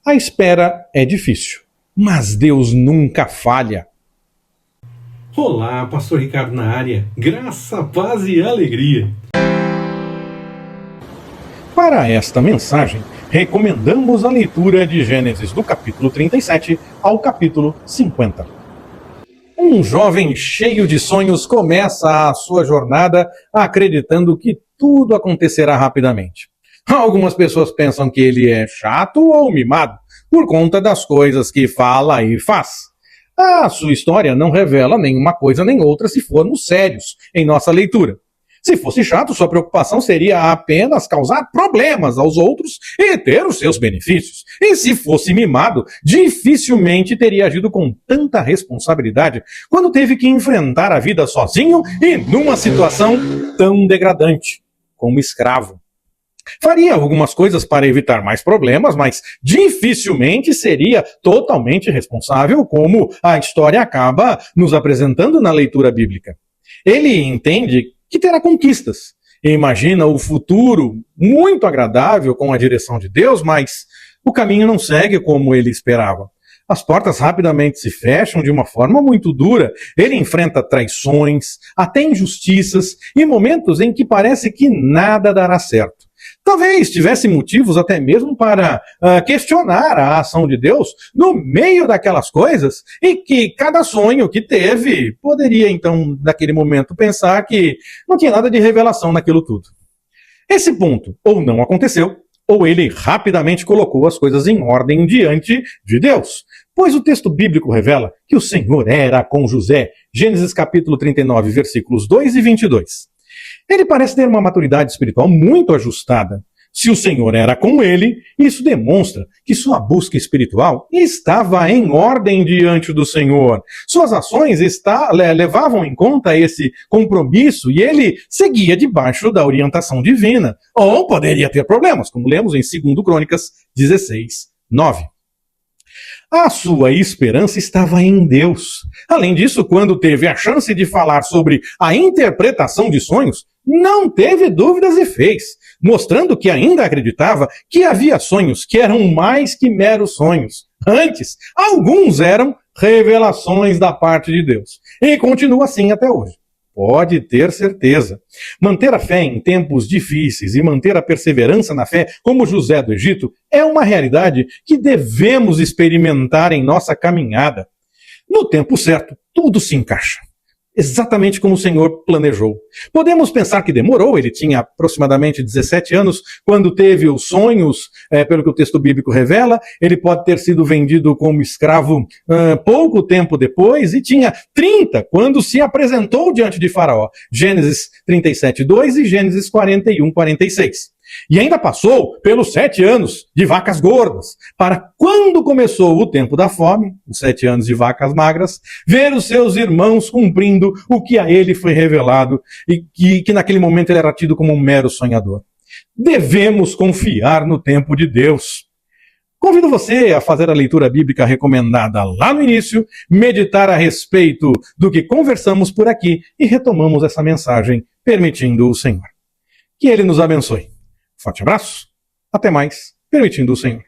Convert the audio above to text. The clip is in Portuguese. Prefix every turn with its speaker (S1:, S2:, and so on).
S1: A espera é difícil, mas Deus nunca falha.
S2: Olá, Pastor Ricardo na área. Graça, paz e alegria.
S1: Para esta mensagem, recomendamos a leitura de Gênesis do capítulo 37 ao capítulo 50. Um jovem cheio de sonhos começa a sua jornada acreditando que tudo acontecerá rapidamente. Algumas pessoas pensam que ele é chato ou mimado por conta das coisas que fala e faz. A sua história não revela nenhuma coisa nem outra se formos sérios em nossa leitura. Se fosse chato, sua preocupação seria apenas causar problemas aos outros e ter os seus benefícios. E se fosse mimado, dificilmente teria agido com tanta responsabilidade quando teve que enfrentar a vida sozinho e numa situação tão degradante como escravo. Faria algumas coisas para evitar mais problemas, mas dificilmente seria totalmente responsável, como a história acaba nos apresentando na leitura bíblica. Ele entende que terá conquistas. Imagina o futuro muito agradável com a direção de Deus, mas o caminho não segue como ele esperava. As portas rapidamente se fecham de uma forma muito dura. Ele enfrenta traições, até injustiças e momentos em que parece que nada dará certo. Talvez tivesse motivos até mesmo para questionar a ação de Deus no meio daquelas coisas e que cada sonho que teve poderia então, naquele momento, pensar que não tinha nada de revelação naquilo tudo. Esse ponto ou não aconteceu, ou ele rapidamente colocou as coisas em ordem diante de Deus. Pois o texto bíblico revela que o Senhor era com José. Gênesis capítulo 39, versículos 2 e 22. Ele parece ter uma maturidade espiritual muito ajustada. Se o Senhor era com ele, isso demonstra que sua busca espiritual estava em ordem diante do Senhor. Suas ações levavam em conta esse compromisso e ele seguia debaixo da orientação divina. Ou poderia ter problemas, como lemos em 2 Crônicas 16, 9. A sua esperança estava em Deus. Além disso, quando teve a chance de falar sobre a interpretação de sonhos, não teve dúvidas e fez, mostrando que ainda acreditava que havia sonhos que eram mais que meros sonhos. Antes, alguns eram revelações da parte de Deus. E continua assim até hoje. Pode ter certeza. Manter a fé em tempos difíceis e manter a perseverança na fé, como José do Egito, é uma realidade que devemos experimentar em nossa caminhada. No tempo certo, tudo se encaixa. Exatamente como o Senhor planejou. Podemos pensar que demorou, ele tinha aproximadamente 17 anos quando teve os sonhos, pelo que o texto bíblico revela. Ele pode ter sido vendido como escravo pouco tempo depois e tinha 30 quando se apresentou diante de Faraó. Gênesis 37, 2 e Gênesis 41, 46. E ainda passou pelos 7 anos de vacas gordas, para quando começou o tempo da fome, os 7 anos de vacas magras, ver os seus irmãos cumprindo o que a ele foi revelado e que naquele momento ele era tido como um mero sonhador. Devemos confiar no tempo de Deus. Convido você a fazer a leitura bíblica recomendada lá no início, meditar a respeito do que conversamos por aqui e retomamos essa mensagem, permitindo o Senhor. Que Ele nos abençoe. Forte abraço, até mais, permitindo o Senhor.